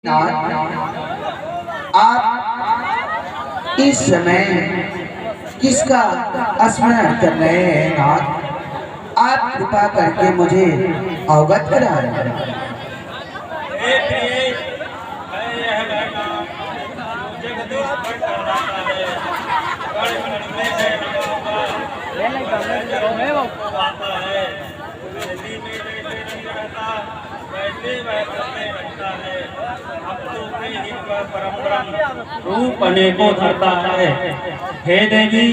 आप इस समय किसका स्मरण कर रहे हैं नाथ? आप कृपा करके मुझे अवगत कराएं। रूप अनेकों धरता है। हे देवी,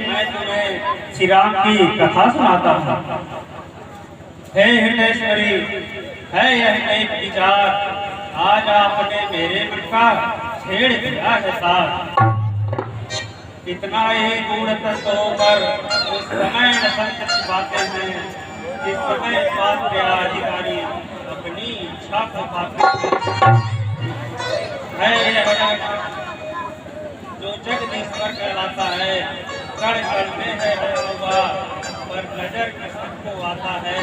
मैं तुम्हें श्री राम की कथा सुनाता हूँ। हे हृदयेश्वरी, है यह एक विचार, आज आपने मेरे मन का छेड़ दिया है साथ। इतना ही दूर तक होकर उस समय न संत की बातें हैं, जिस समय बात के अधिकारी अपनी इच्छा को पाते है। जो जगदीश्वर कहलाता है, कण कण में है हुआ, पर नजर के सबको आता है।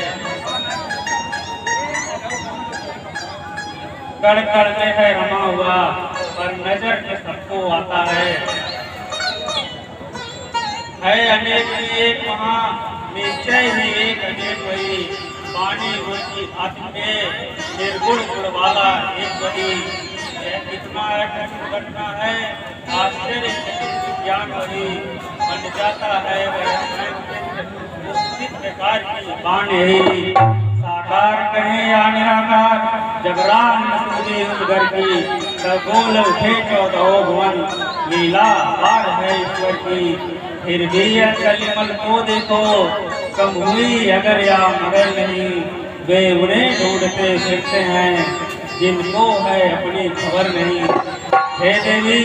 कण कण में है रमा हुआ, पर नजर के सबको आता है अनेक एक महा निश्चय ही एक अनेक वही, पानी होती आदि में निर्गुण गुण वाला एक वही। कितना घटना है, आश्चर्य ज्ञान वही बन जाता है वह प्रकार की बाण यही। साकार कहे या निराकार, जब राम सूझे उस घर की, तब बोल उठे 14 भुवन, लीला पार है ईश्वर की। फिर भी कलिमल को देखो, कम हुई अगर या मगर नहीं, वे उन्हें ढूंढते फिरते हैं जिनको है अपनी खबर नहीं। हे देवी,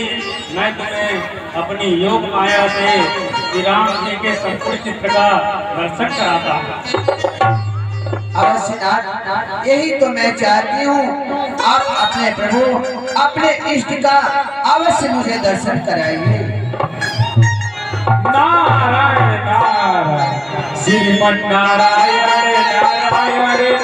मैं तुम्हें अपनी योग माया से श्री राम जी के संपूर्ण चित्र का दर्शन कराता हूँ। अवश्य नाथ, यही तो मैं चाहती हूँ। आप अपने प्रभु, अपने इष्ट का अवश्य मुझे दर्शन कराइए। नारायण नारायण श्रीमन नारायण नारायण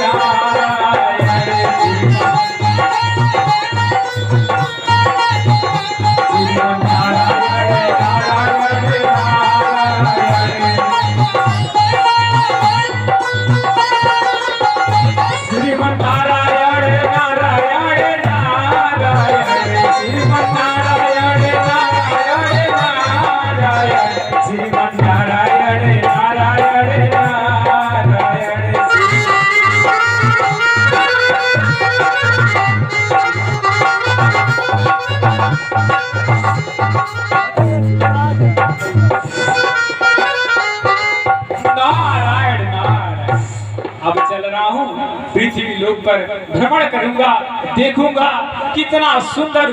पृथ्वी लोक पर भ्रमण करूंगा, देखूंगा कितना सुंदर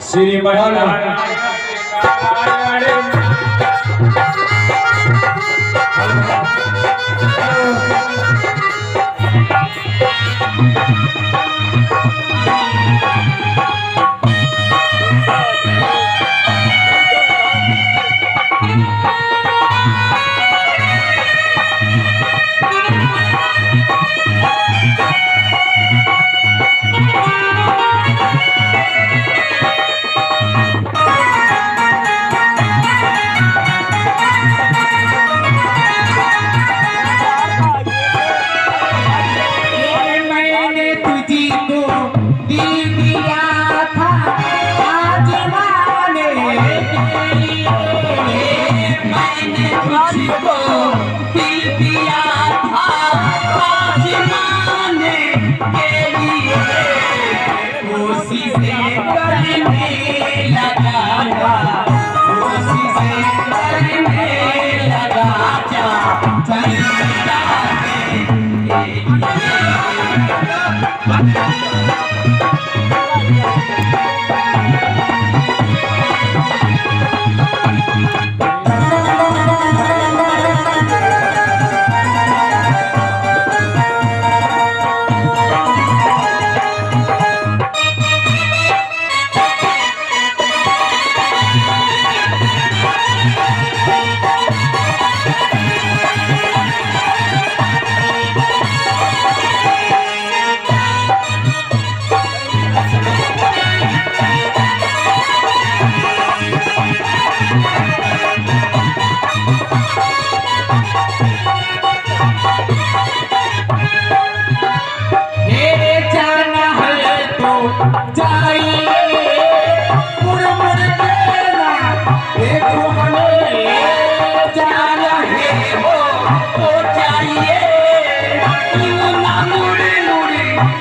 श्री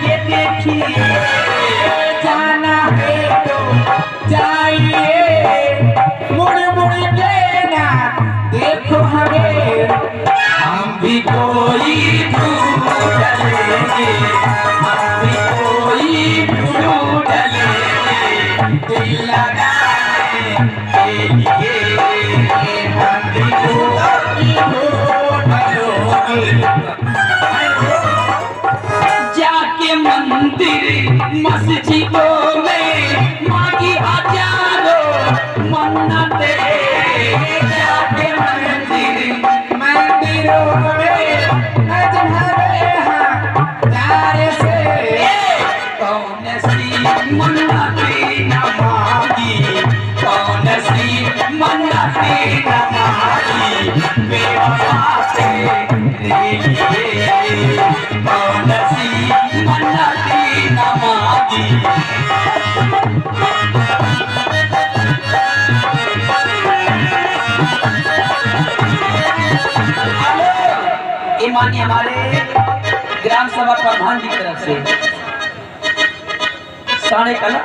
ये देखिए जाना है तो जाइए, मुड़ मुड़ के ना देखो हमें, हम भी कोई ढूंढ लेंगे, हम भी कोई ढूंढ लेंगे, दिल लगाने के लिए हम भी कोई ढूंढ लेंगे। जाके मंदिर मस्जिदों में मांगी हजारों मन्नतें, जाके मंदिरों में नजरे हजारे से कौन सी मन्नतें न मांगी, कौन सी मन्नतें न मांगी, बेवफा तेरे लिए कौन सी मन्नतें न मांगी। ये मानिए हमारे ग्राम सभा प्रधान जी की तरफ से साढ़े कला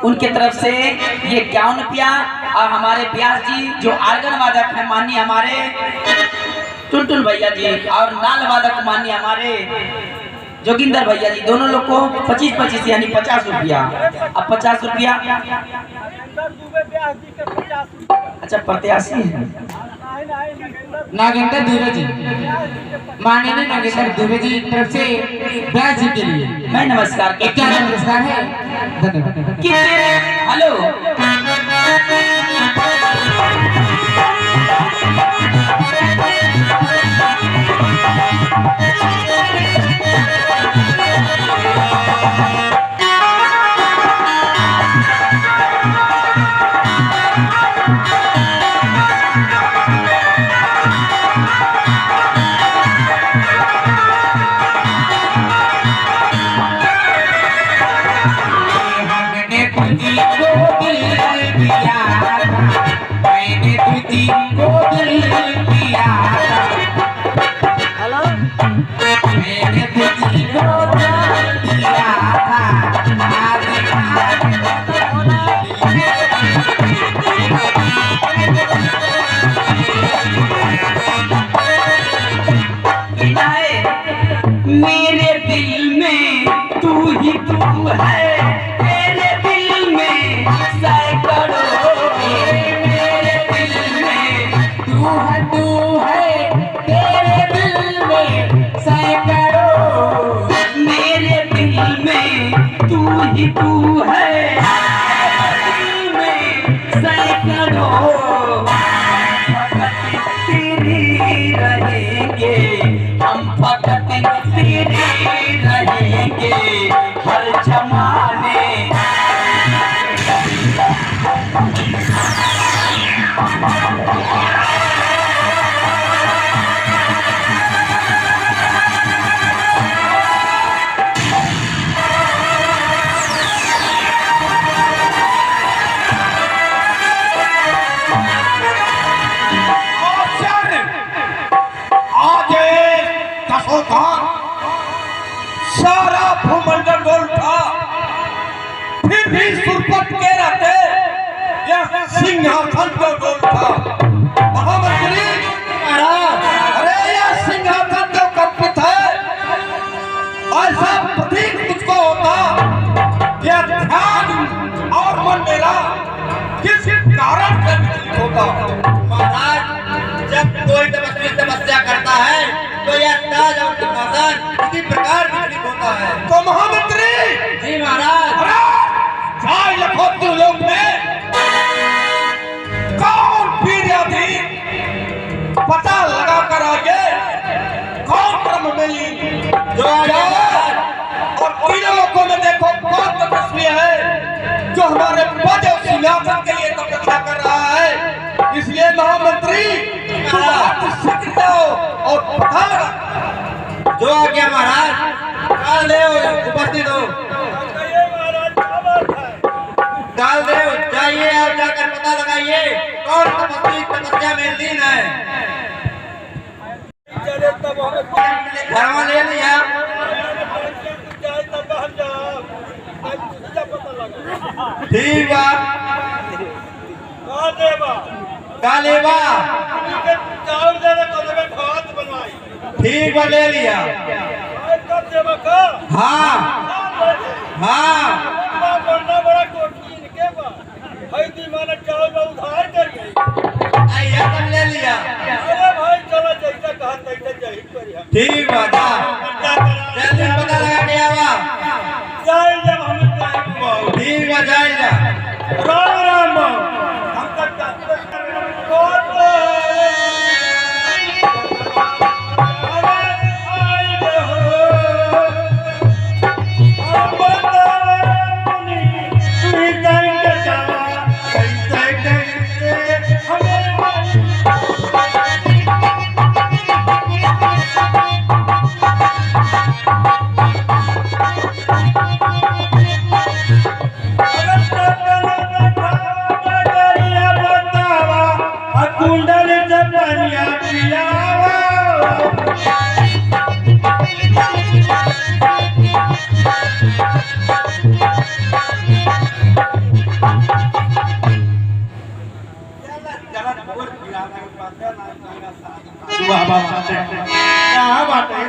उनके तरफ से ये 51 रुपया, और हमारे व्यास जी जो आर्गन वादक है माननीय हमारे टुनटुन भैया जी, और नाल वादक माननीय हमारे जोगिंदर भैया जी, दोनों लोग को 25-25 यानी 50 रुपया। अब 50 रुपया अच्छा प्रत्याशी है नागेंद्र दुबे जी, माननीय नागेंद्र दुबे जी की तरफ से व्यास जी के लिए मैं नमस्कार क्या नमस्कार है, धन्यवाद। हेलो मेरे दिल में तू ही तू है, मेरे दिल में सैकड़ों, मेरे दिल में तू है, तेरे दिल में सैकड़ों, मेरे दिल में तू ही तू है, दिल में सैकड़ों, तेरी रहेंगे हम, फकत तेरे रहेंगे हर जमाने। सारा भूमंडल डोल था, फिर भी सुरपत के रहते यह सिंहासन को डोल था। महामंत्री अरे यह सिंहासन जो कंपित है, ऐसा प्रतीक मुझको होता यह ध्यान और मन मेरा किस कारण से विचलित होता। महाराज जब कोई तपस्या करता है तो यह ताज और सिंहासन इसी प्रकार विचलित होता है। तो महामंत्री जी महाराज, चाहे लखोत्र लोक में कौन वीर्याधीन पता लगा कर आगे, कौन ब्रह्म में लीन जो और तीनों लोगों में देखो कौन तपस्वी है जो हमारे पद और सिंहासन के लिए तपस्या कर रहा है। इसलिए महामंत्री तुम शीघ्र जाओ और पता लगा। जो आज्ञा महाराज, कालदेव उपस्थित हो। कालदेव जाइए और जाकर पता लगाइए कौन तपस्वी तपस्या में लीन है। घरवा ले लिया ठीक बा का लेबा ठीक बा ले लिया हाँ हाँ आइया तब ले लिया ठीक बा जा जल्दी पता लगा के आवा ठीक बा जाए जा राम राम कुंडल जपनिया पियावा क्या बात है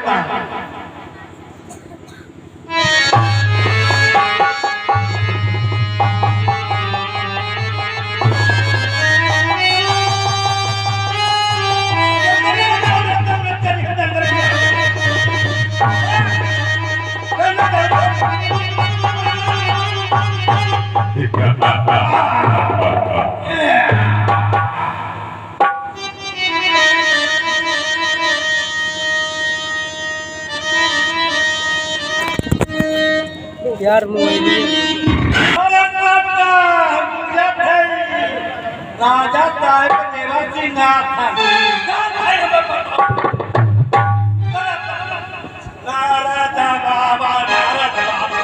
यार मोबाइल राजा साहब मेरा सिंगार नारद बाबा नारद बाबा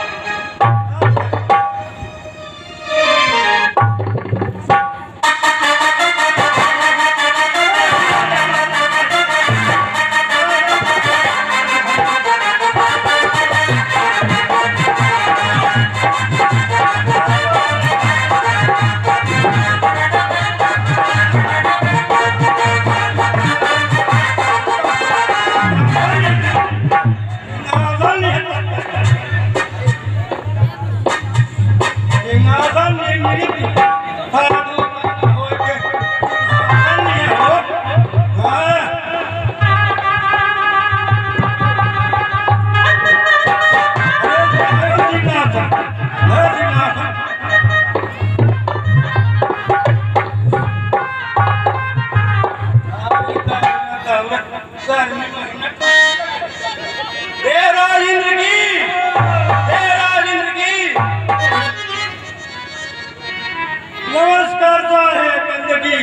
नमस्कार साहेब बंदगी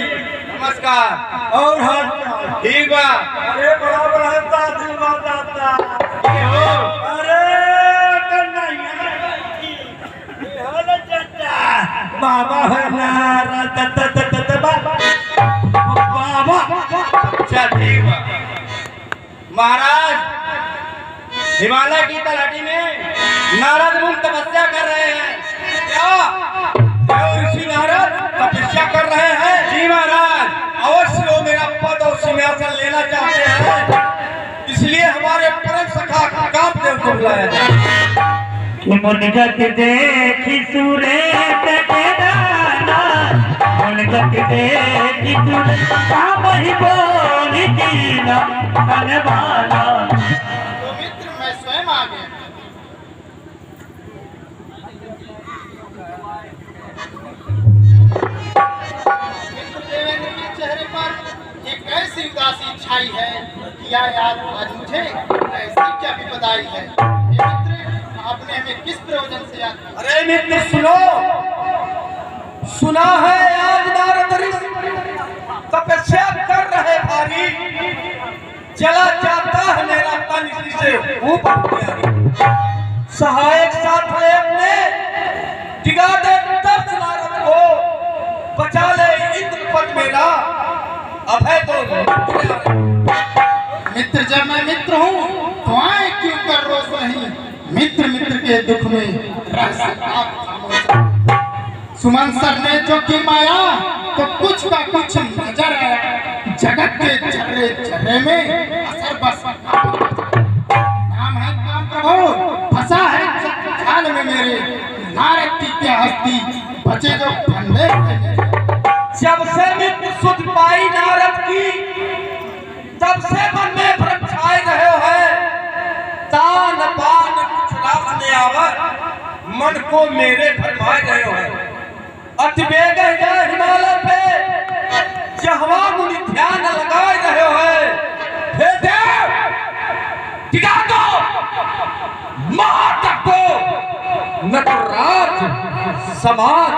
नमस्कार और हाथ ठीक बा अरे बड़ा बड़ा आशीर्वाद आता अरे कन्हैया हेलो चाचा बाबा है नारद बाबा अच्छा ठीक बा महाराज हिमालय की तलहटी में नारद मुनि तपस्या कर रहे हैं क्या ऋषि नारद तपस्या कर रहे हैं। जी महाराज अवश्य वो मेरा पद और सिंहासन लेना चाहते हैं, इसलिए हमारे परम सखा कामदेव को बुलाया जाए। मुनगत देखी सूरे दाना मुनगत देखी सूरे काम ही बोली दीना बनवाना। तो मित्र मैं स्वयं आ गया। मित्र देवेंद्र के चेहरे पर एक ऐसी उदासी छाई है कि याद आज मुझे ऐसी क्या विपदाई है। ये मित्र आपने हमें किस प्रयोजन से याद किया? अरे मित्र सुनो, सुना है आज नारद ऋषि तपस्या कर रहे भारी, चला जाता है मेरा तन इसी से ऊपर। सहायक साथ है अपने, दिगा दे दर्श नारद को, बचा ले इंद्र पद मेरा, अभय दो। मित्र जब मैं मित्र हूँ तो आए क्यों कर रोज नहीं, मित्र मित्र के दुख में रह सकता खामोश। सुमन सर ने जो की माया तो कुछ का कुछ नजर आया, जगत के चर्रे चर्रे में असर बस नाम है काम प्रभु, फंसा है जाल में मेरे, नारद की क्या हस्ती बचे जो फंदे में। जब से मित्र सुध पाई नारद की, तब से मन में भ्रम छाए रहे है। तान पान कुछ रास में आवर, मन को मेरे भरमाए रहे है। अति बेग है हिमालय पे, जहवा मुनि ध्यान लगाए रहे है। हे देव टिका दो महातक को, न तो राज समाज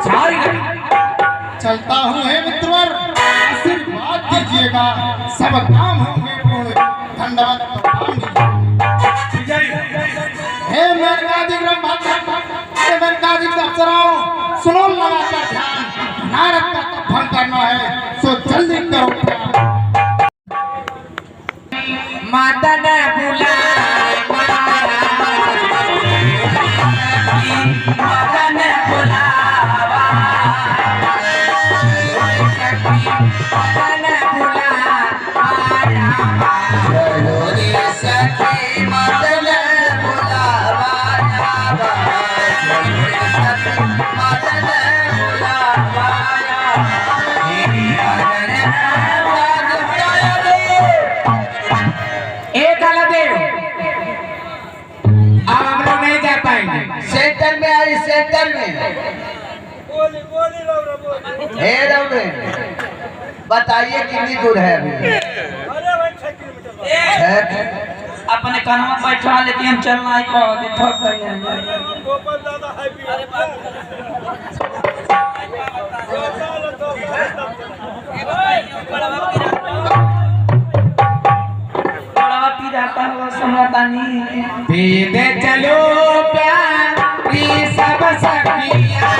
छाई रही। चलता हूँ हे मित्रवर, आशीर्वाद दीजिएगा, सब काम होंगे पूर्ण, धन्यवाद हे मेनकादिक मेनकादिक अप्सराओं, सुनो लगाकर ध्यान, नारद का तपन करना है सो जल्दी करो। माता ने बुला माता ने बुलावा, माता ने सेंटर में आई, सेंटर में हे रवि, बताइए कितनी दूर है अभी? अपने कानवा बैठा लेते हम चलना ही कहो थक गए हैं। पी जाता हो समतानी पीते चलो प्यारी सब सखिया,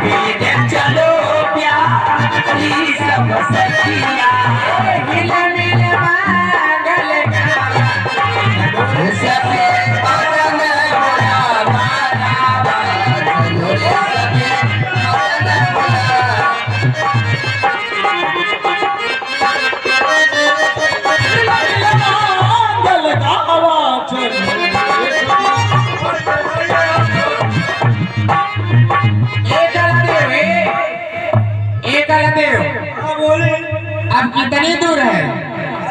पीते चलो प्यारी सब सखिया, मिल मिल मांगल सभी अब कितनी दूर है?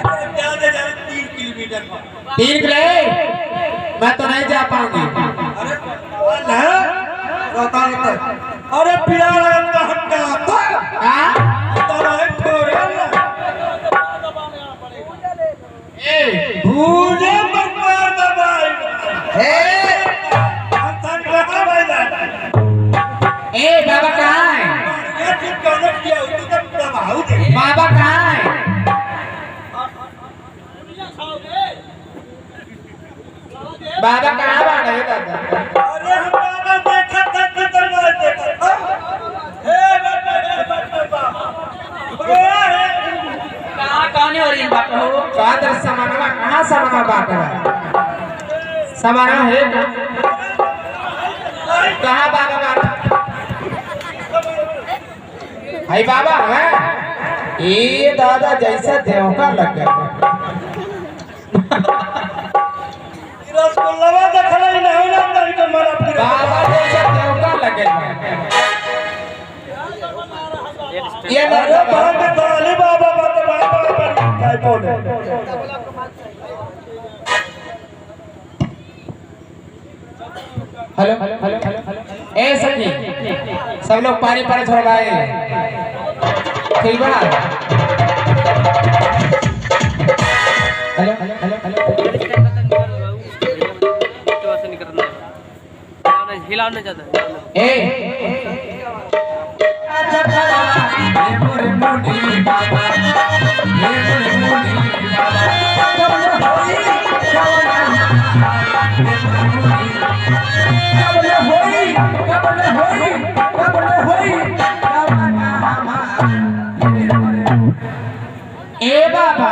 3 किलोमीटर। 3 किलोमीटर मैं तो नहीं जा पाऊंगी। अरे पिया बाबा कहाँ है? बाबा कहाँ है? बाबा कहाँ बाढ़ है दादा? अरे हम बाबा देखा था किधर देखा। कहाँ कौन हो रही है बात हो? कादर समाना कहाँ समाना बात है? समाना है कहाँ बाबा बात? भाई बाबा है ये दादा जैसा देवका लग गया। रसगुल्ला देखना ही नहीं ना तरीके मारा फिर बाबा जैसा देवका लग गया। ये अरे बाबा ताली बाबा बाबा काय बोले। हेलो ए सखी सब लोग पानी पर छोड़वाए ठीक बा। हिलाओ नहीं जाता ए बाबा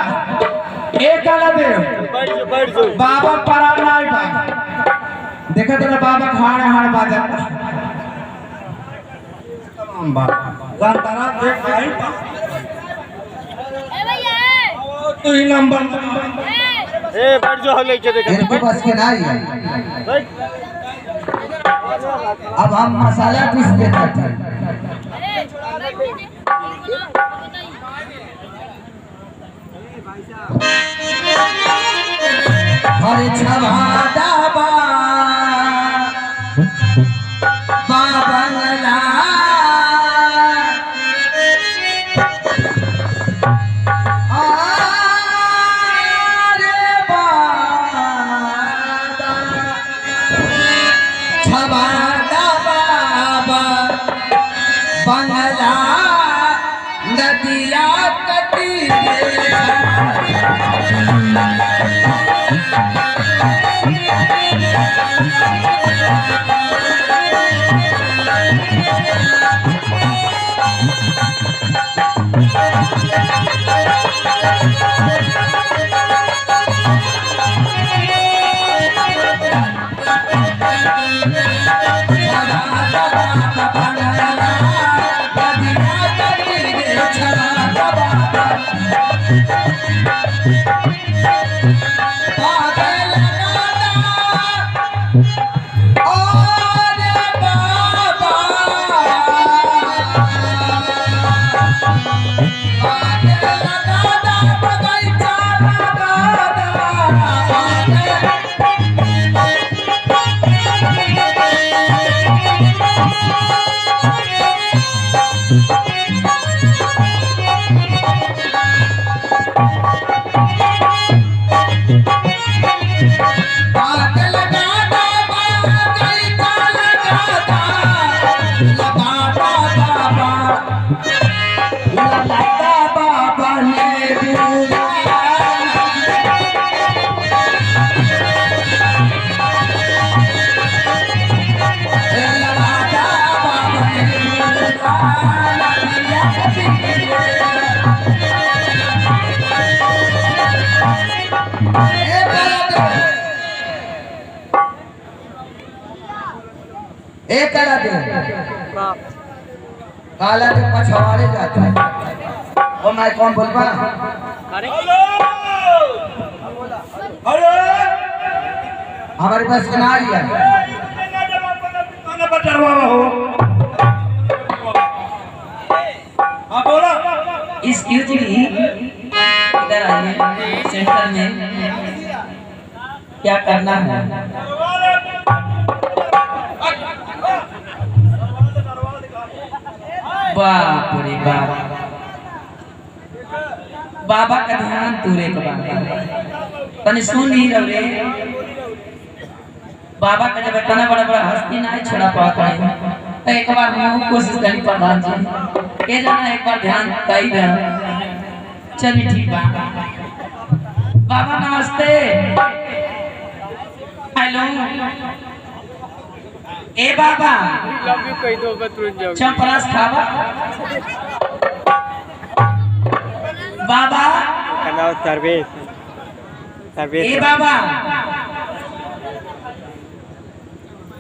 एक आला दे बाबा परार नाई बा देखा तेरा बाबा खाड़े हाड़ बाजा बा तारा देख भाई तू ही नंबर बैठ जाओ लेके देख इनके पास के नहीं है। अब हम मसाला पीस देते थे। हरे छवादा बाबंगला बंगला नदिया कटी एक करा दे काला के पछवाड़े जाता है और मैं कौन बोल पा हेलो हमारे पास ना ही है खाना बटरवा हो हां बोला एक्सक्यूज मी इधर आइए सेंटर में क्या करना है बाप रे बाप बाबा का ध्यान तूरे का बाबा तने सुन नहीं रहे बाबा का जब इतना बड़ा बड़ा हस्ती ना छोड़ा पाता है तो एक बार हम कोशिश करी प्रधान जी ये जाना एक बार ध्यान कई दे चलिए ठीक बा बाबा नमस्ते hello A Baba love you कह दो तुरंत जाओ चंपरास खावा बाबा कनाव सर्विस ए बाबा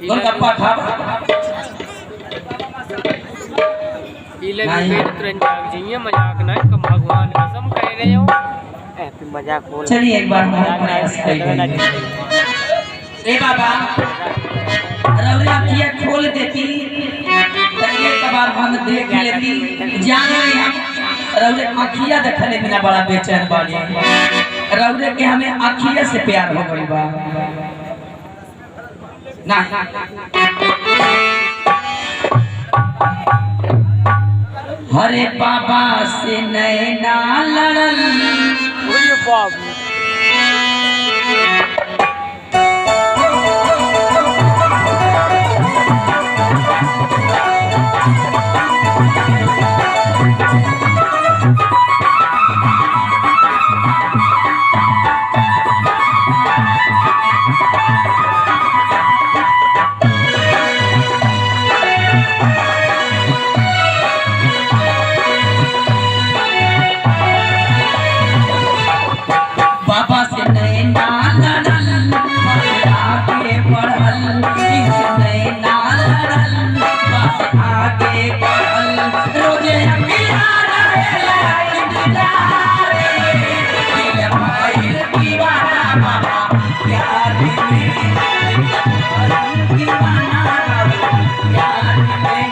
गोलगप्पा खावा इले भी तुरंत जाग जाइए मजाक ना कम भगवान कसम कह रहे हो मजाक बोल चलिए एक बार हम प्रयास करेंगे ए बाबा रौरे आँखियाँ खोल देती तो एक बार हम देख लेती जाने हम रौरे आँखियाँ देखने बिना बड़ा बेचैन बाड़ी रौरे के हमें आँखियाँ से प्यार हो गई बा ना हरे बाबा से नैना लड़ल बाप बाबा प्यार में दीवाना प्यार में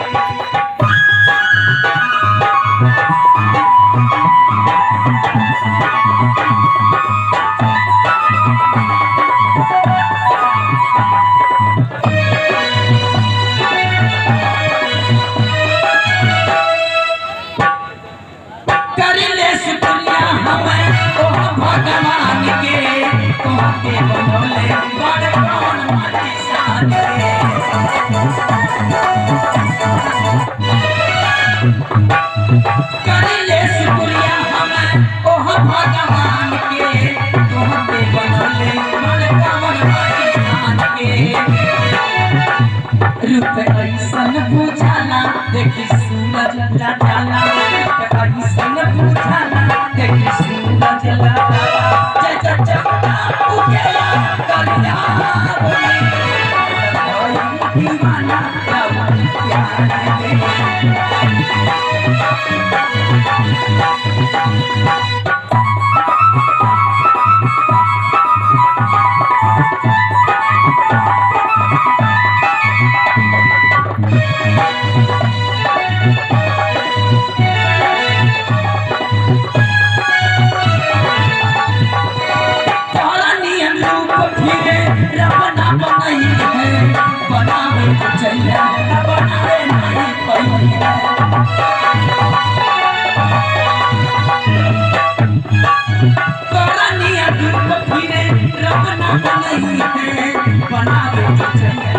करिले शुक्रिया हमें ओह भगवान के तोहके बनले मन कामन पाकिस्तान के रूप ऐसन बुझाला देखी सूरज लाला रूप ऐसन बुझाला देखी सूरज लाला जय जय चमका उगेला करिया दीवाना प्यार में बनावे तो चाहिए बनावे नहीं पड़ेगा करानिया धूप फिरे रबना नहीं है बनावे तो चाहिए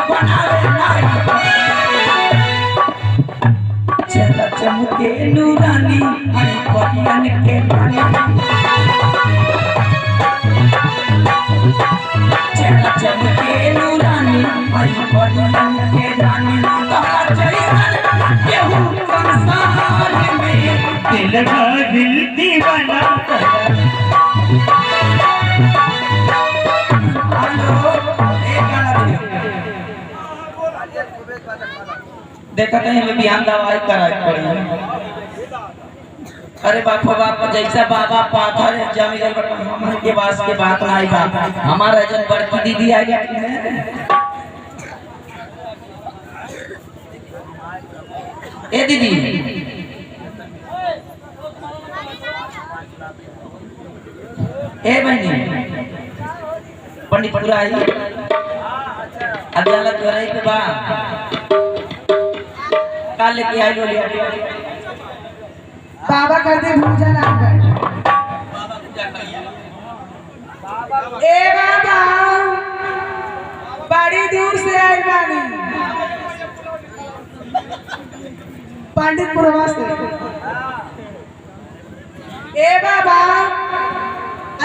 बनावे नहीं चला चमके नूरानी हरी परियन के रानी चला चमके नूरानी हरी परियन के रानी कहा चाहिए केहू संसार में दिल का दिल दीवाना देखा कहीं में बिहान दवाई कराई पड़ी अरे बापा बाप जैसा बाबा पाथर जमीन हमारे के पास के बात नहीं बात हमारा जन बड़की दीदी आ गया ए दीदी ए बहनी पंडित पूरा आई अभी अलग हो रही पे बा काल लेके आई लो बाबा करते पूजा ना कर ए बाबा बड़ी दूर से आई बानी पंडितपुर से ए बाबा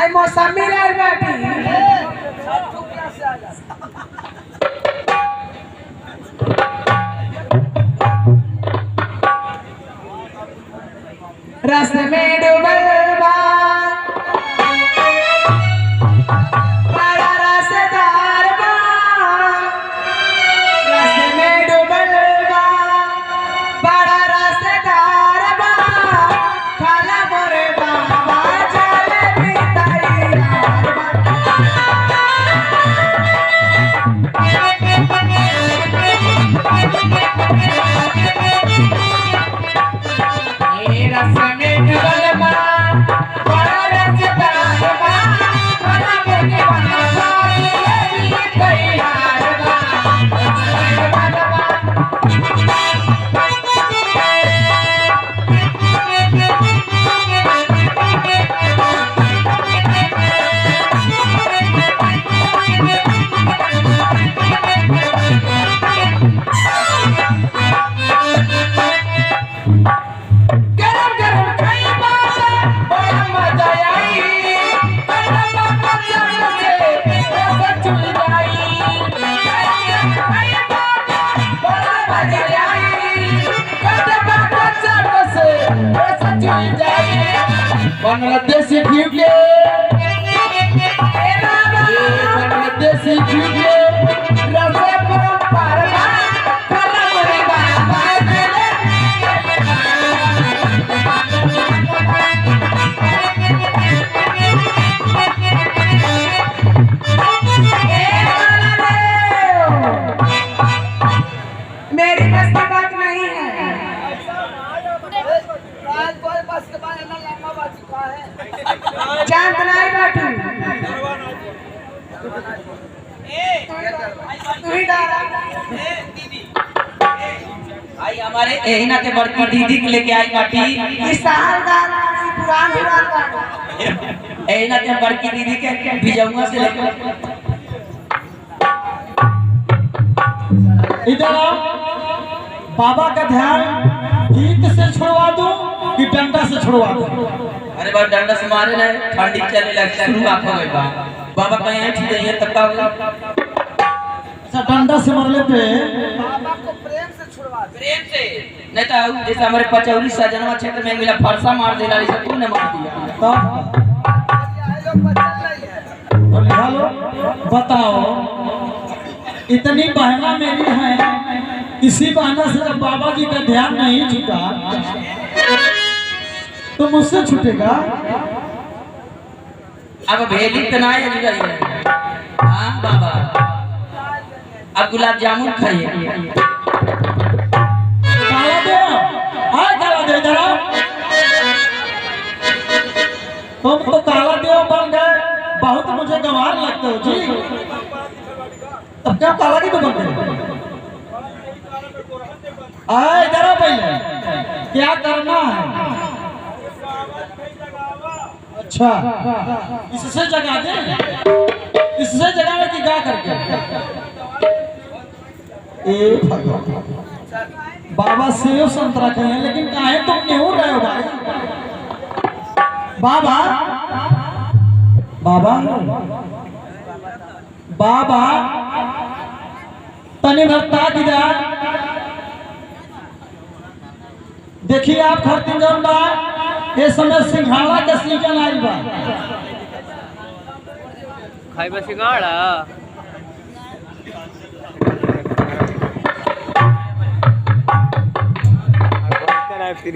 आई मौसमी लाई बाटी रस में डूबल बा बड़ा रसदार बा रस में डूबल बा बड़ा रसदार बा खाला मोरे बाबा चले भी तैयार बा तू ही डाला। आई हमारे यही ना ते बड़की दीदी के लेके आई बाटी विशाल दादा पुरानी बात यही ना ते बड़की दीदी के भिजौआ से लेके इधर आओ। बाबा का ध्यान गीत से छुड़वा दूं कि डंडा से छुड़वा दूं? अरे बाबा डंडा से मारे ना ठंडी चलने लगता है शुरुआत हो गई बाबा कहीं ऐठ जाइए तब का होगा। अच्छा डंडा से मरले पे बाबा को प्रेम से छुड़वा दे। प्रेम से नहीं तो जैसे हमारे पचौरी सजनवा क्षेत्र में मिला फरसा मार देना इसे तूने मार दिया तब ये लोग बचल नहीं है। तो निकालो बताओ इतनी बहना मेरी है इसी बहना से जब बाबा जी का ध्यान नहीं छूटा तो मुझसे छूटेगा। अब भेली तनाए जाइए। हाँ बाबा अब गुलाब जामुन खाइए। काला दे हाँ काला दे जरा तुम तो काला देव बन गए बहुत मुझे गंवार लगते हो जी। तब क्या काला की तो बन गए? आए जरा पहले क्या करना है? अच्छा इससे जगा दे इससे जगावे की क्या करके ए भगवान बाबा सेव संतरा कहे लेकिन काहे तुम क्यों रहे हो भाई? बाबा बाबा बाबा तनी भक्ता की जा देखिए आप खरतीन जौन बा ये समय सिंघाड़ा के सीजन आई बा। खाइबा सिंगाड़ा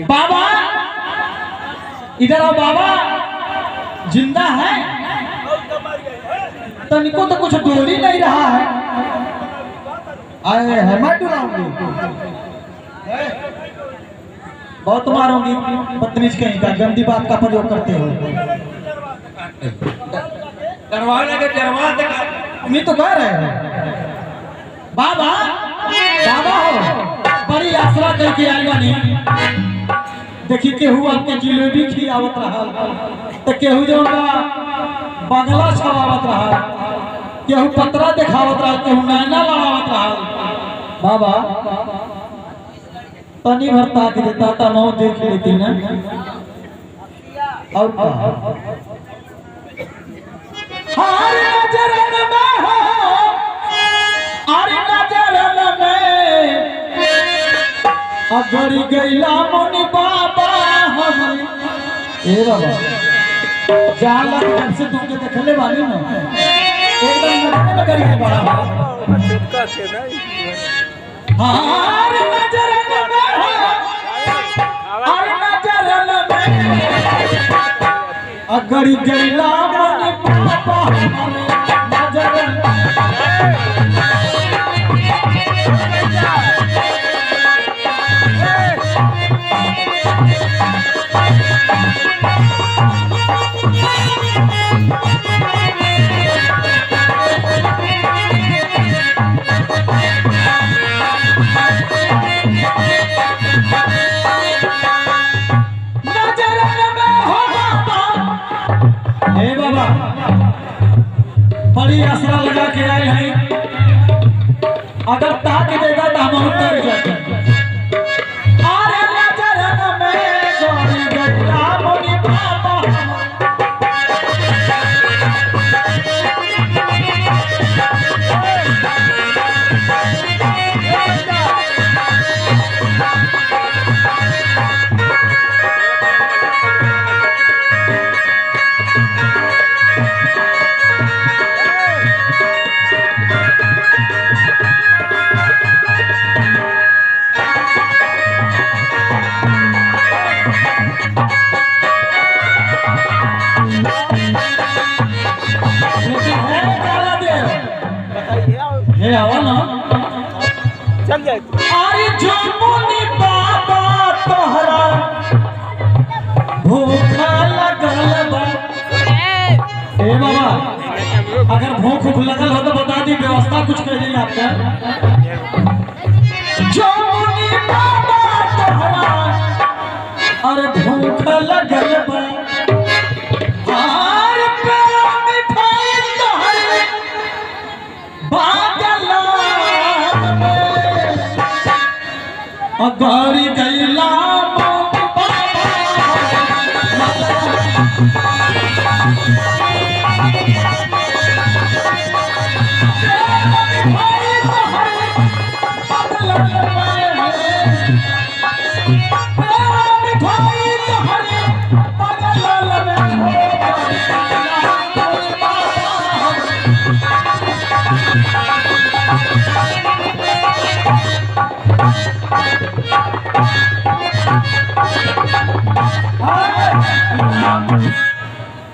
बाबा इधर आओ बाबा जिंदा है तनिको तो कुछ डोल ही नहीं रहा है। आए है मैं डुलाऊंगी बहुत मारूंगी बदतमीज कहीं का गंदी बात का प्रयोग करते हो। करवाने के करवा दे तुम तो कह रहे हो बाबा बाबा हो बड़ी आसरा करके आई बानी। देखी केहू आपके जिलेबी खियावत रहा तो केहू जो बंगला छवावत रहा केहू पतरा दिखावत रहा केहू नैना लड़ावत रहा। बाबा तनी भर ताक देता तो नौ देख लेती ना और हर नजरन में हो हर नजरन में अगर गैला मुनि बाबा हम ए बाबा जाला कब से तुमके देखले वाली ना एकदम नजर में करी है बड़ा हर नजरन में हो हर नजरन में अगर गैला मुनि बाबा हम नजरन बड़ी आसरा लगा के आए हैं अगर ताक देगा तो हम उतर जाते अरे नजरन में गोरी गट्टा मुनि बाबा अगर भूख भूख लगल हो तो बता दी, व्यवस्था कुछ कर दी आपका। जो मुनि बाबा तोहरा और भूख लगल बा, और प्यार मिठाई तोहरे बागला अगारी गैला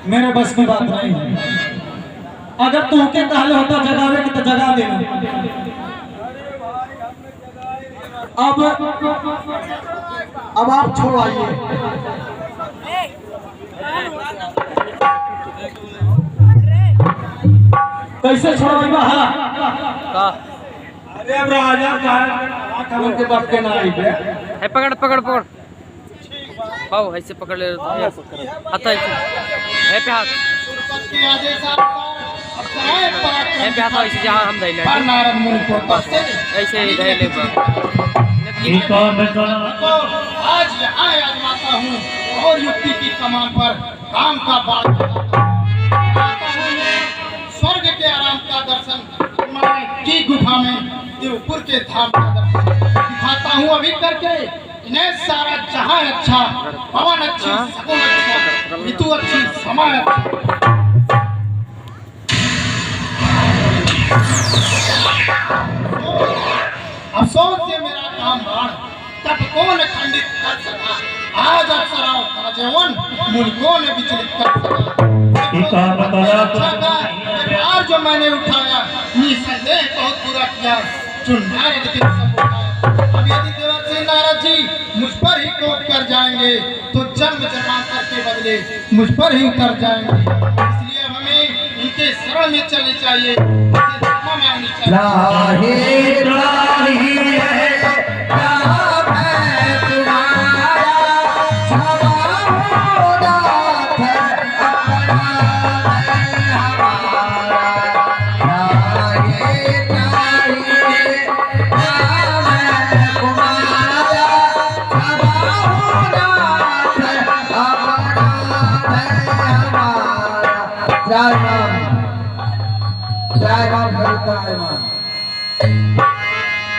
मेरे बस की बात नहीं है। अगर तू के कहले होता जगावे की तो जगा दे। अब आप छोड़ आइए। कैसे छोड़ाएगा? अरे अब राजा साहब उनके बाप के ना आई है, पकड़ पकड़ पकड़ पाओ, ऐसे पकड़ ले हाथ ऐसे है पे हाथ के आदेशानुसार अब सराय पराक्रम है पे हाथ ऐसे जहाँ हम धैले पर नारद मुनि को तस्ते ऐसे धैले को आज यहाँ आजमाता हूँ और युक्ति की कमान पर काम का बात आता हूँ। स्वर्ग के आराम का दर्शन हिमालय की गुफा में देवपुर के धाम का दर्शन दिखाता हूँ अभी करके। इन्हें सारा जहां अच्छा, पवन अच्छी, सगुन अच्छा, ऋतु अच्छी, समय अच्छा। अफसोस से मेरा काम बाढ़ तब कौन खंडित कर सका, आज अप्सराओं का जीवन मुनि को ने विचलित कर सका। जो मैंने उठाया निसंदेह बहुत बुरा किया, जो नारद के सब उठाया। अब यदि देवर्षि नारद जी मुझ पर ही कोप कर जाएंगे तो जन्म जन्मांतर के बदले मुझ पर ही उतर जाएंगे। इसलिए हमें इनके शरण में चलनी चाहिए, क्षमा मांगनी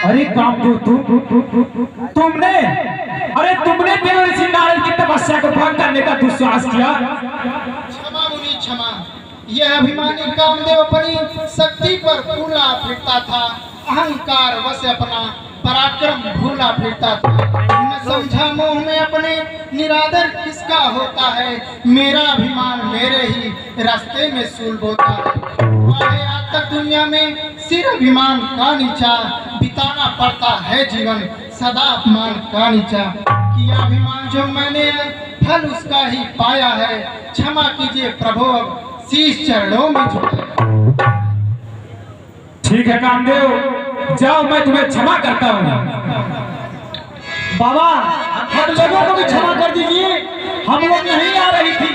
अरे काम तुमने देवर्षि नारद की तपस्या को भंग करने का दुस्साहस किया। क्षमा मुनि क्षमा। यह अभिमानी कामदेव अपनी शक्ति पर फूला फिरता था, अहंकार वश अपना पराक्रम भूला फिरता था। न समझा मोह में अपने निरादर किसका होता है, मेरा अभिमान मेरे ही रास्ते में सूल बोता है। आज तक दुनिया में सिर अभिमान का नीचा, बिताना पड़ता है जीवन सदा अपमान का नीचा। किया अभिमान जो मैंने फल उसका ही पाया है, क्षमा कीजिए प्रभु अब शीश चरणों में झुका। ठीक है कामदेव, जाओ मैं तुम्हें क्षमा करता हूँ। बाबा हम लोगों को भी क्षमा कर दीजिए, हम लोग नहीं आ रही थी,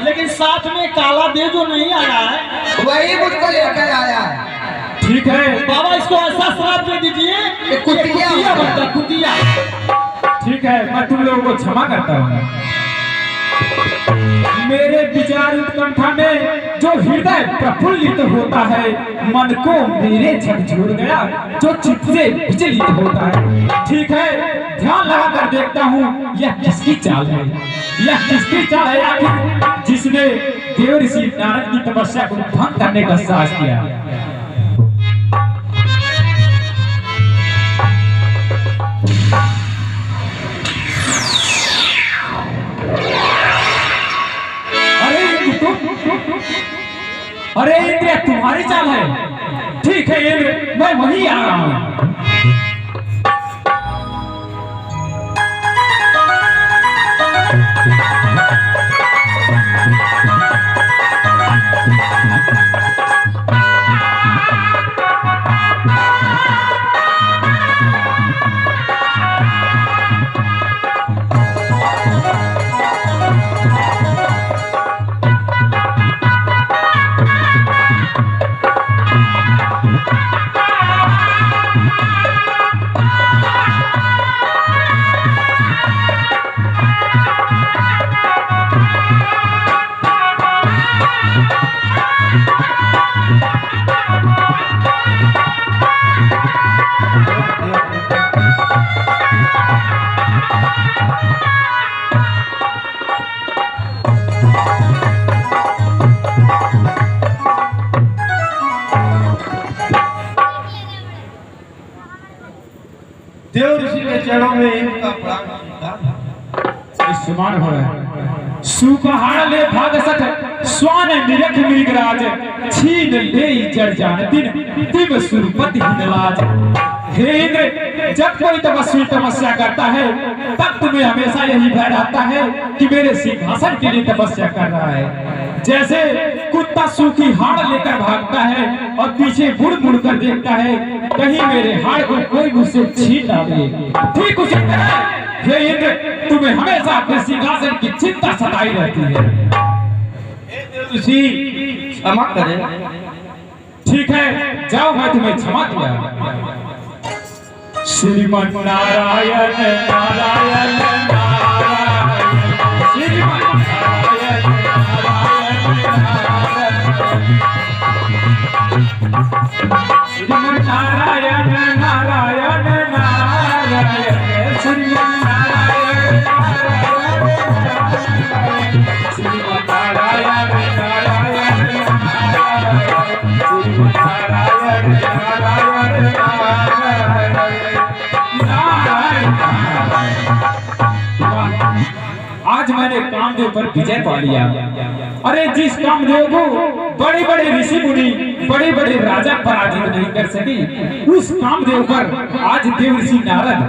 लेकिन साथ में काला देव जो नहीं आया है वही मुझको लेकर आया है। ठीक है बाबा, इसको ऐसा श्राप दे दीजिए कुतिया बनता कुतिया। ठीक है मैं तुम लोगों को क्षमा करता हूँ। मेरे विचार उत्कंठा में जो हृदय प्रफुल्लित होता है, मन को मेरे झकझोर गया जो चित्त से विचलित होता है। ठीक है ध्यान लगा कर देखता हूँ यह किसकी चाल है, यह किसकी चाल है आखिर जिसने देवर्षि नारद की तपस्या को भंग करने का साहस किया। अरे इंद्र तुम्हारी चाल है। ठीक है इंद्र मैं वहीं आ रहा हूँ। देव ऋषि के चरणों में इनका प्रणाम। समान हो सुकहार ले भाग सठ स्वान निरख मृगराज छीन ले जड़ जान दिन दिव सुरपति हिंदलाज। हे इंद्र, जब कोई तपस्या करता है तब तुम्हें हमेशा यही भय रहता है कि मेरे सिंहासन के लिए तपस्या कर रहा है। जैसे कुत्ता सूखी हाड़ लेकर भागता है और पीछे मुड़ मुड़ कर देखता है कहीं मेरे हाड़ को कोई मुझसे छीन ना ले, ठीक उसी तरह हे इंद्र, तुम्हें हमेशा अपने सिंहासन की चिंता सताई रहती है। ऋषि क्षमा करें। ठीक है, जाओ, मैं तुम्हें क्षमा किया। श्रीमन नारायण नारायण नारायण, श्रीमन नारायण श्रीमन नारायण नारायण नारायण, श्रीमन नारायण श्रीमन नारायण नारायण श्रीमन नारायण आज मैंने कामदेव पर विजय पा लिया। अरे जिस कामदेव को बड़े बड़े ऋषि मुनि बड़े बड़े राजा पराजित नहीं कर सके, उस कामदेव पर आज देवर्षि नारद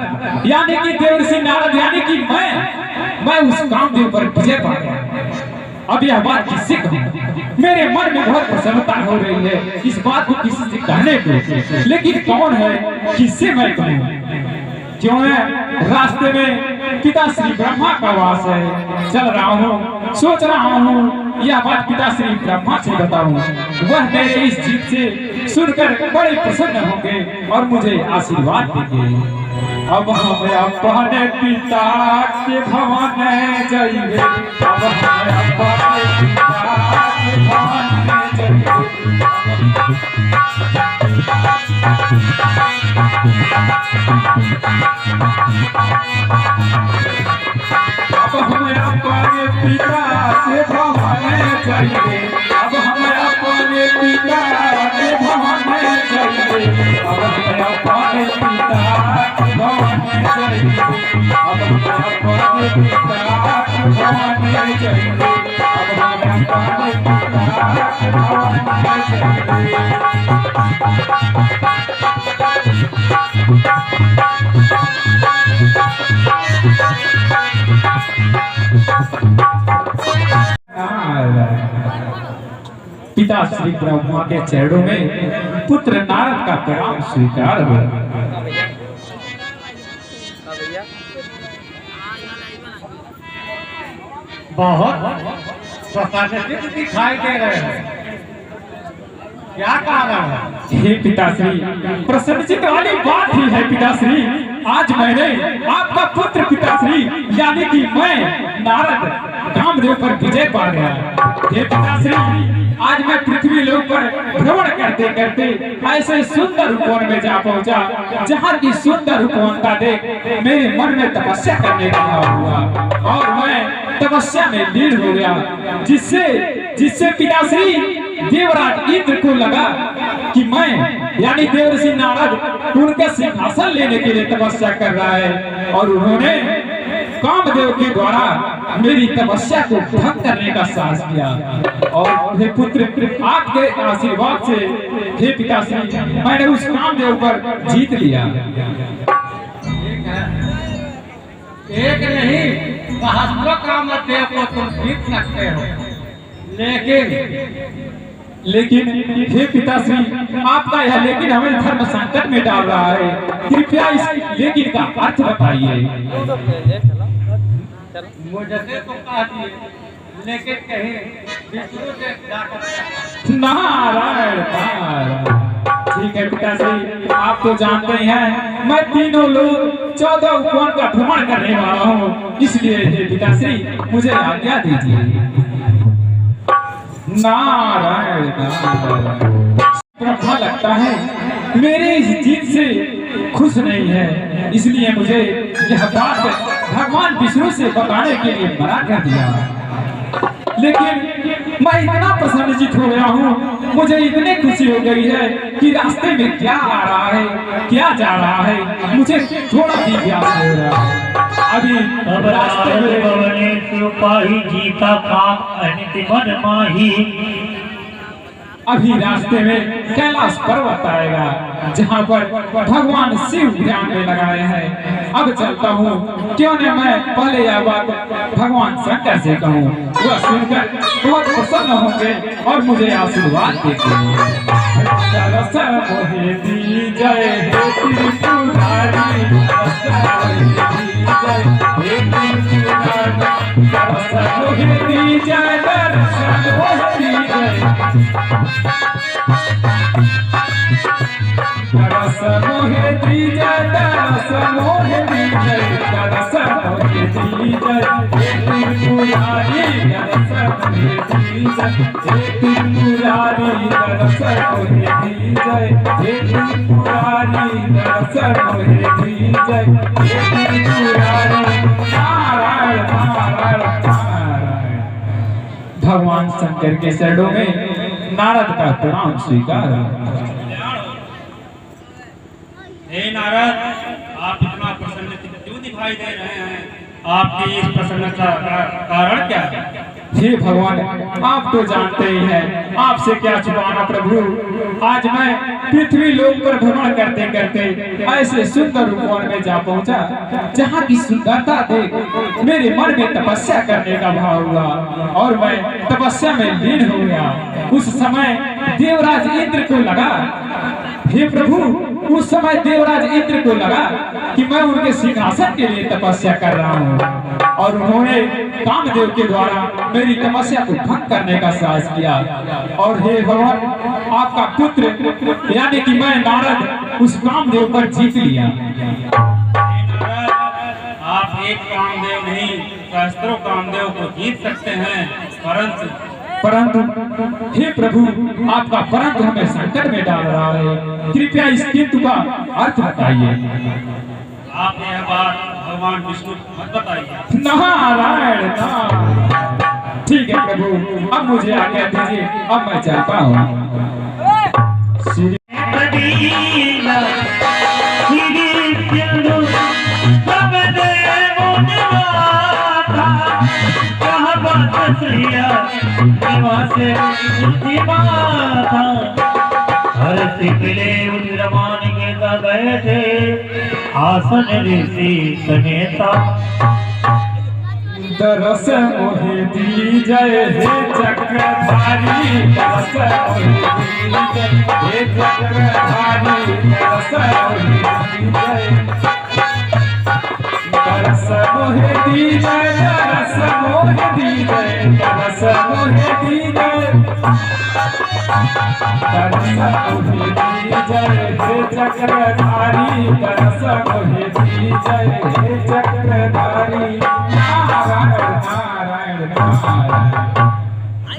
यानी कि मैं उस कामदेव पर विजय पा गया। अब यह बात किससे कहूं? मेरे मन में बहुत प्रसन्नता हो रही है इस बात को किसी से कहने को, लेकिन कौन है, किससे मैं कहूं? क्यों है रास्ते में पिता श्री ब्रह्मा का वास है, चल रहा हूँ, सोच रहा हूँ यह बात पिता श्री ब्रह्मा से बताऊं। वह मेरे इस जीत से सुनकर बड़े प्रसन्न होंगे और मुझे आशीर्वाद देंगे। अब हम अपने पिता के भवन जाइए, अब हम अपने पिता के भवन जाइए। अब हम अपने पिता के भवन जाइए, अब हम अपने पिता के भवन जाइए, अब हम अपने पिता के भवन जाइए, अब हम अपने पिता के भवन जाइए, अब हम अपने पिता के भवन जाइए। पिता श्री ब्रह्मा के चरणों में पुत्र नारद का प्रणाम स्वीकार हो। बहुत प्रसन्नचित्त दिखाई दे रहे हैं, क्या कहा रहा है? हे पिताश्री, प्रसन्नचित्त वाली बात ही है पिताश्री। आज मैंने आपका पुत्र पिताश्री यानी कि मैं नारद कामदेव पर विजय पा गया। हे पिताश्री, आज मैं पृथ्वी लोक पर भ्रमण करते करते ऐसे सुंदर उपवन में जा पहुंचा जहाँ की सुंदर उपवनता देख मेरे मन में तपस्या करने का भाव हुआ और मैं तपस्या में लीन हो गया, जिससे पिताश्री देवराज इंद्र को लगा कि मैं यानी देवर्षि नारद उनका सिंहासन लेने के लिए तपस्या कर रहा है और उन्होंने कामदेव के द्वारा मेरी तपस्या को भंग करने का साहस किया। और हे पुत्र, आपके आशीर्वाद से हे पिताश्री मैंने उस कामदेव पर जीत लिया। एक नहीं सहस्त्रों कामदेव को तुम जीत सकते हो, लेकिन हे पिताश्री, आपका यह लेकिन हमें धर्म संकट में डाल रहा है। कृपया इस लेकिन का अर्थ बताइए। मुझे तो कहती है, लेकिन कहीं विष्णु से जाकर नारायण नारायण। ठीक है पिताश्री, आप तो जानते ही हैं मैं तीनों लोग 14 उपवन का भ्रमण करने वाला हूँ, इसलिए हे पिताश्री मुझे आज्ञा दीजिए। नारायण नारायण। ब्रह्मा लगता है मेरे इस जीत से खुश नहीं है, इसलिए मुझे यह बात भगवान विष्णु से बताने के लिए मना कर दिया। लेकिन मैं इतना प्रसन्नचित हो गया हूँ, मुझे इतनी खुशी हो गई है कि रास्ते में क्या आ रहा है क्या जा रहा है मुझे थोड़ा भी प्यास हो रहा है। अभी रास्ते में सिपाही जी का काम अनित मन माही। अभी रास्ते में कैलाश पर्वत आएगा जहाँ पर भगवान शिव ध्यान में लगाए हैं। अब चलता हूँ, क्यों न मैं पहले यह बात भगवान शंकर से कहूँ, वह सुनकर बहुत प्रसन्न होंगे और मुझे आशीर्वाद देंगे। भगवान शंकर के चरणों में नारद का प्रणाम स्वीकार। हे नारद, आप इतना प्रसन्न क्यों दिखाई दे रहे हैं? आपकी इस प्रसन्नता का कारण क्या है? हे भगवान, आप तो जानते ही हैं, आपसे क्या छुपाना प्रभु। आज मैं पृथ्वी लोक पर भ्रमण करते करते ऐसे सुंदर उपवन में जा पहुंचा जहाँ की सुंदरता देख मेरे मन में तपस्या करने का भाव हुआ और मैं तपस्या में लीन हो गया। उस समय देवराज इंद्र को लगा, हे प्रभु, उस समय देवराज इंद्र को लगा कि मैं उनके सिंहासन के लिए तपस्या कर रहा हूँ और उन्होंने कामदेव के द्वारा मेरी तपस्या को भंग करने का साहस किया। और हे भगवान, आपका पुत्र यानी कि मैं नारद उस कामदेव पर जीत लिया। आप एक कामदेव नहीं, सहस्त्रों कामदेव को जीत सकते हैं, परंतु हे प्रभु, आपका परंतु हमें संकट में डाल रहा है। कृपया इस किंतु का अर्थ बताइए। आप यह बात भगवान विष्णु को मत बताइए। नारायण नारायण। ठीक है प्रभु, अब मुझे आज्ञा दीजिए, अब मैं चलता हूँ। हर सिकले उद्रमान के बैठे आसन ऋषि समेता। दरस मोहे दी जय हे चक्रधारी, दरस मोहे दी जय हे चक्रधारी, दरस मोहे दी जय, दरस मोहे दी जय, दरस मोहे दी जय, दरस मोहे दी जय हे चक्रधारी, दरस मोहे दी जय हे चक्रधारी।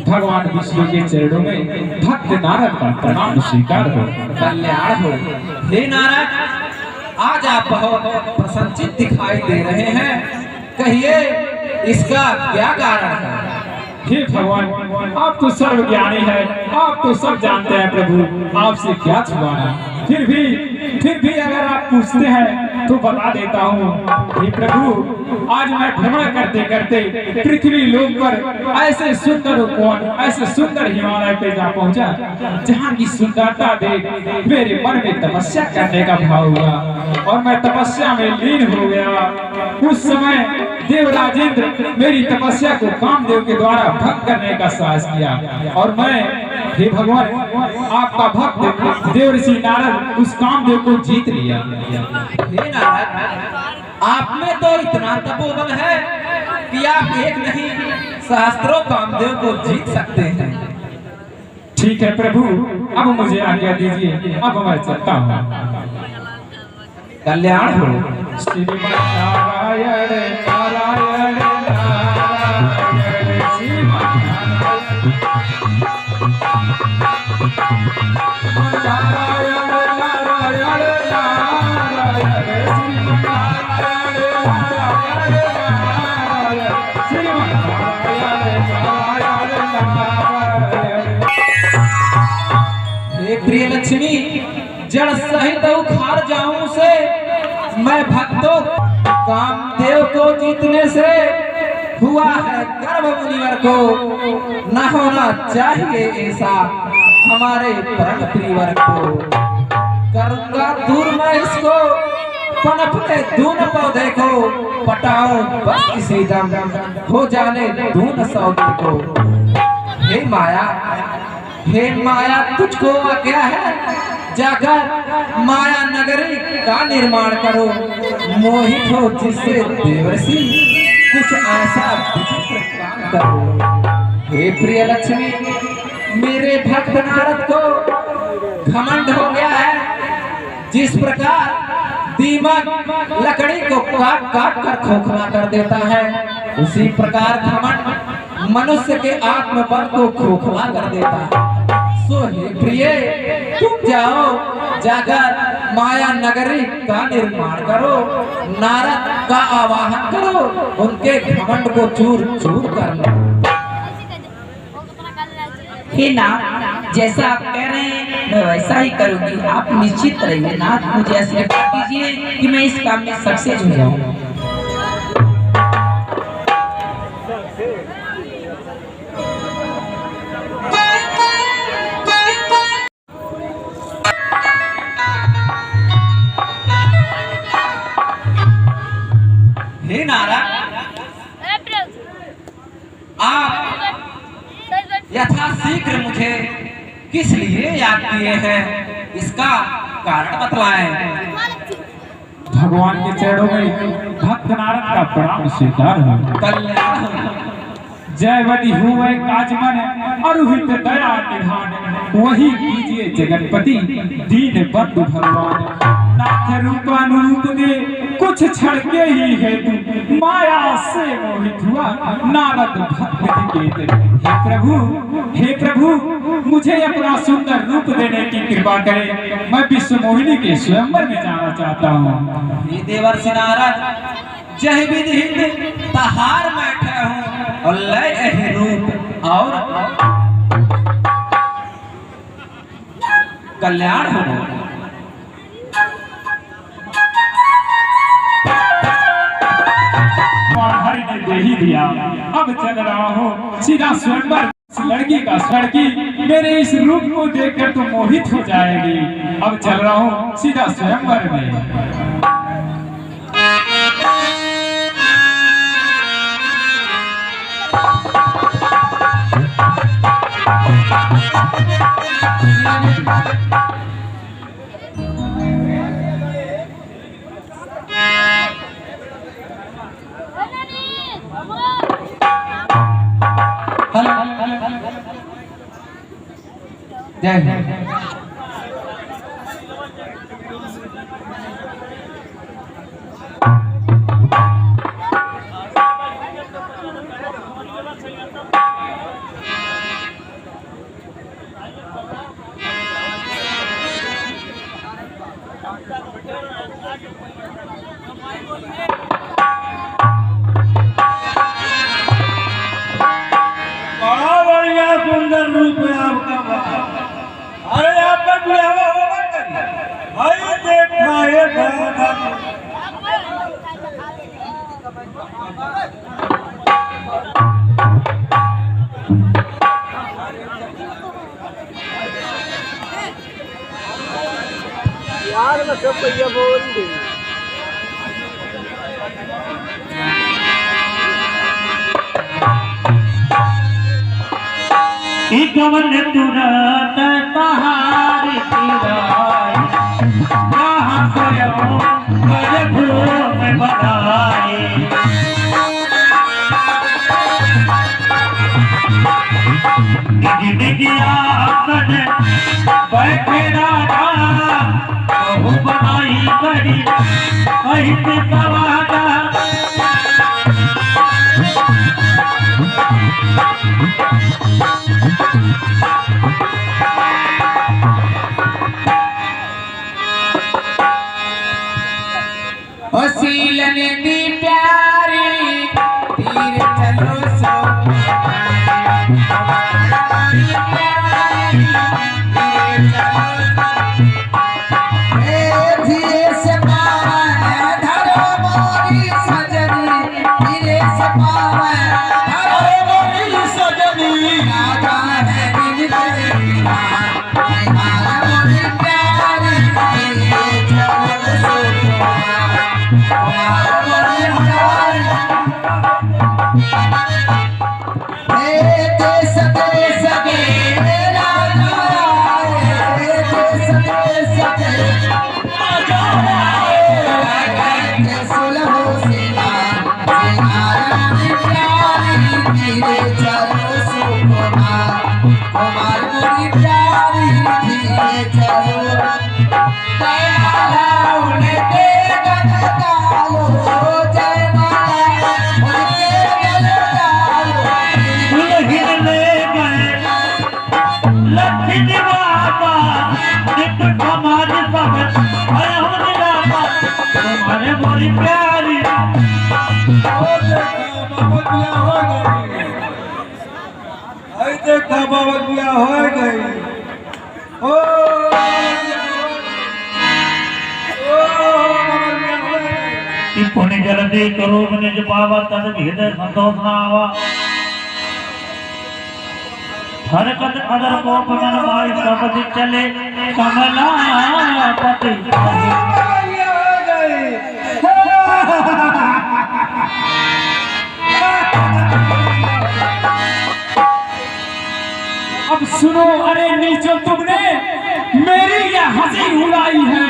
भगवान विष्णु के चरणों में भक्त नारद का प्रणाम स्वीकार हो। कल्याण हो। हे नारद, आज आप बहुत प्रसन्नचित दिखाई दे रहे हैं, कहिए इसका क्या कारण है? हे भगवान, आप तो सर्वज्ञानी है, आप तो सब जानते हैं प्रभु, आपसे क्या छुपाना। फिर भी अगर आप पूछते हैं तो बता देता हूँ। हे प्रभु, आज मैं भ्रमण करते करते पृथ्वी लोक पर ऐसे सुंदर उपवन, ऐसे सुंदर हिमालय पे जा पहुंचा जहाँ की सुंदरता देख मेरे मन में तपस्या करने का भाव हुआ और मैं तपस्या में लीन हो गया। उस समय देवराज इंद्र मेरी तपस्या को कामदेव के द्वारा भंग करने का साहस किया और मैं, हे भगवान, आपका भक्त देवर्षि नारद उस कामदेव को जीत लिया। हे नारद, आप में तो इतना तपोबल है कि आप एक नहीं सहस्त्रों कामदेव को जीत सकते हैं। ठीक है प्रभु, अब मुझे आज्ञा दीजिए, अब मैं चलता हूँ। कल्याण हो। श्रीमन नारायण नारायण नारायण, श्रीमन नारायण। प्रिय लक्ष्मी जड़ सहित उखाड़ जाऊं से मैं भक्तों कामदेव को जीतने से हुआ है गर्भ मुनिवर को न होना चाहिए ऐसा हमारे प्राण प्रियवर को करूंगा दूर मैं इसको पनपते दून पौधे को पटाओ बस किसी दम हो जाने दून सौदे को। हे माया तुझको क्या है जाकर माया नगरी का निर्माण करो मोहित हो जिससे देवर्षि कुछ ऐसा विचित्र काम करो। हे प्रिय लक्ष्मी मेरे भक्त नारद को घमंड हो गया है जिस प्रकार दीमक लकड़ी को काट काट कर खोखला कर देता है उसी प्रकार घमंड मनुष्य के आत्मबल को खोखला कर देता है। सो हे प्रिय तुम जाओ जाकर माया नगरी का निर्माण करो नारद का आवाहन करो उनके घमंड को चूर चूर कर लो। हे नाथ जैसा आप कह रहे हैं मैं वैसा ही करूंगी आप निश्चित रहिए नाथ मुझे ऐसा कीजिए कि मैं इस काम में सक्सेस हो जाऊं। हे नारद आप यथाशीघ्र मुझे किस लिए याद किए हैं इसका कारण बतलाएं। भगवान के चरणों में भक्त नारद का प्रणाम स्वीकार हो। कल्याण हो। जयवती हुए काजमन अरुहित दया निधान वही कीजिए जगतपति दीन बंधु भगवान नाथ रूपानुरूप ने कुछ क्षण के ही हेतु माया से मोहित हुआ नारद भक्त हे प्रभु मुझे अपना सुंदर रूप देने की कृपा करें मैं विश्व मोहिनी के स्वयंवर में जाना चाहता हूँ। देवर्षि नारद जय विधि तहार बैठे हूँ और लय ही रूप और कल्याण हो। हरि ने दे ही दिया अब चल रहा हूँ सीधा स्वयंवर लड़की का लड़की मेरे इस रूप को देखकर तो मोहित हो जाएगी अब चल रहा हूँ सीधा स्वयंवर में। जय बड़ा बढ़िया सुंदर रूप है आपका। अरे आप पर बुलावा होगा करिए भाई देखना है यार मैं सब भैया बोल दी कवन तुरंत पहाड़ तिराई कहाँ सोयो कर घूम बनाए गिरगिया मन बैठे राजा बहु बनाई करी ऐसे सवादा धीरे से पावे धरो मोरी सजनी, धीरे से पावे धरो मोरी सजनी, राजा है दिल के निहार मोरी प्यारी, धीरे चलो सो कुमार मोरी प्यारी। देश देश के राजा आए, देश देश के राजा आए, सुलहो सिंगार सिंगार मोरी प्यारी, धीरे चलो सो कुमार कुमार मोरी प्यारी, धीरे चलो। जय माला उनके गल डालो, जय माला उनके गल डालो। दुल्हन ले गए लक्ष्मी बाबा, नित हमारी भगत है हमने रामा, तुम्हारे मोरी प्यारी। देखा बाबा बिया हो गई। ओ पुण्य जल्दी करो निज पावा, तद हृदय संतोष न आवा। हर कद अदर को पवन माई, सब दिख चले कमलापति। अब सुनो, अरे नीचो, तुमने मेरी यह हंसी उड़ाई है,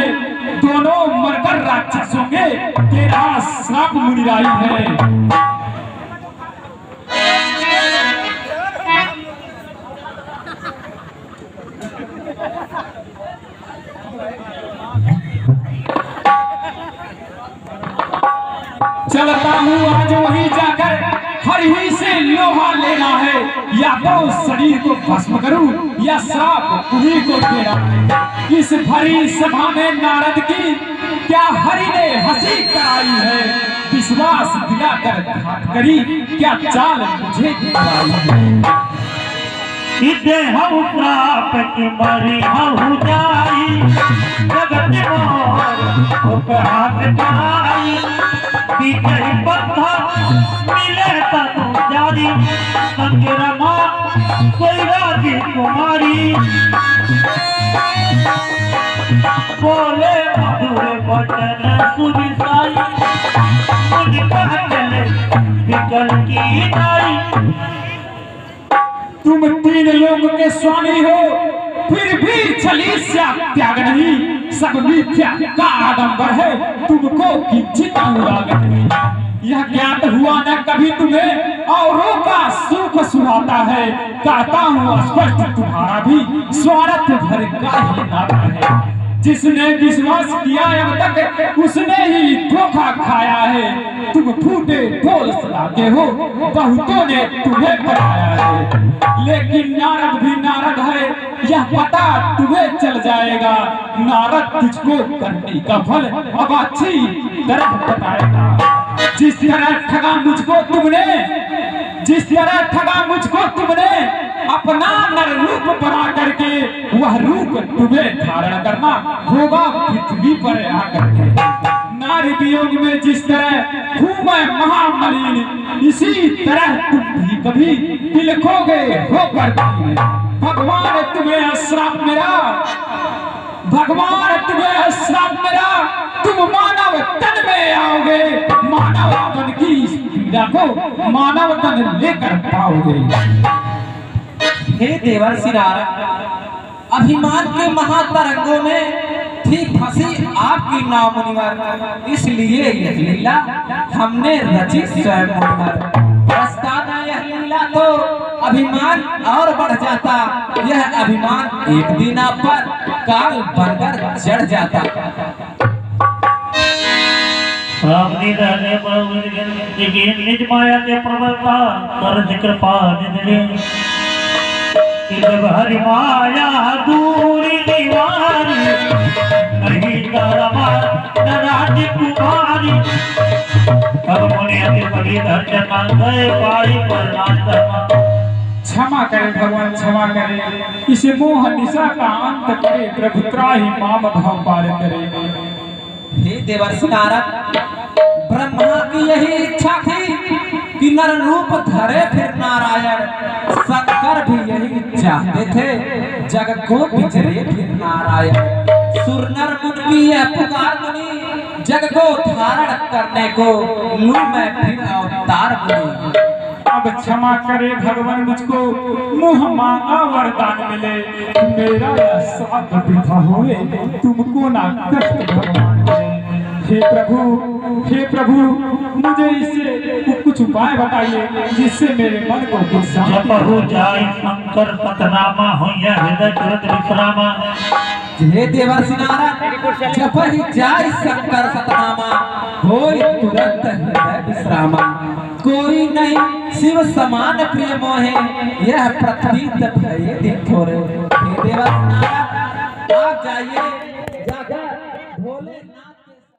दोनों मरकर राक्षस होंगे, तेरा श्राप मुनिराई है। चलता हूँ आज वहीं जाकर, हर ही से लोहा लेना है, या तो शरीर को भस्म करूं या श्राप उन्हीं को देना है। इस भरी सभा में नारद की क्या हरि ने हंसी कराई है, विश्वास दिलाकर घात करी क्या चाल मुझे दिखाई है। इदे हम प्राप्त मरी हूँ जाई, जगत मोर उपहार जाई। बीते बंधा मिले तनु जारी, संग रमा कोई राजी कुमारी। बोले मधुर वचन सुधि साई, मुझ चले विकल की नाई। तुम तीन लोक के स्वामी हो, फिर भी छली से त्याग नहीं, सब मिथ्या का आडंबर है, तुमको किंचित अनुराग नहीं। यह ज्ञात हुआ न कभी तुम्हें औरों का सुख सुनाता है, कहता हूँ स्पष्ट तुम्हारा भी स्वार्थ भर का ही नाता है। जिसने विश्वास किया अब तक उसने ही धोखा खाया है, तुम फूटे बोल सुनाते हो, बहुतों ने तुम्हें पढ़ाया है। लेकिन नारद भी नारद है, यह पता तुम्हें चल जाएगा, नारद तुझको करने का फल अब अच्छी तरह बताएगा। जिस तरह ठगा मुझको तुमने अपना नर रूप बना करके, वह रूप तुम्हें धारण करना होगा पृथ्वी पर आकर के। नारी वियोग में जिस तरह हूँ मैं महामलिन, इसी तरह तुम भी कभी बिलखोगे होकर। भगवान तुम्हें श्राप मेरा, तुम मानव तन में आओगे, मानव तन की पीड़ा को मानव तन लेकर पाओगे। हे देवर्षि नारद, अभिमान के महातरंगों में थी फंसी आपकी नाव मुनिवर, इसलिए यह लीला हमने रची स्वयं मुनिवर। प्रस्ताना यह लीला तो अभिमान और बढ़ जाता, यह अभिमान एक दिन आप पर काल बनकर चढ़ जाता। निज माया के प्रबलता कर कृपा हरि माया दूरी निवारी, नहीं राज कुमारी। अब मुनि अति बड़ी धर जमा गए पाई पर क्षमा करे भगवान, क्षमा करे। इसे मोह निशा का अंत करे प्रभु, त्राहि माम भाव पार करे। हे देवर्षि नारद, ब्रह्मा की यही इच्छा थी कि नर रूप धरे फिर नारायण। शंकर भी यही चाहते थे जग को बिचरे फिर नारायण। सुर नर मुनि की यह पुकार मुनि, जग को धारण करने को लूं मैं फिर अवतार मुनि। अब क्षमा करे भगवान मुझको, मुँह मांगा वरदान मिले। मेरा यह साथ वृथा हुए, तुमको ना कष्ट भगवान मिले। हे प्रभु मुझे इससे कुछ उपाय बताइए जिससे मेरे मन को कुछ जप हो जाए शंकर सतनामा हो या हृदय तुरंत विश्रामा। हे देवर्षि नारद, जप ही जाए शंकर सतनामा हो तुरंत हृदय विश्रामा। कोई नहीं शिव समान प्रिय मोहे, यह प्रतीत भये दिन थोरे। हे देवर्षि नारद, आप जाइए जाकर भोलेनाथ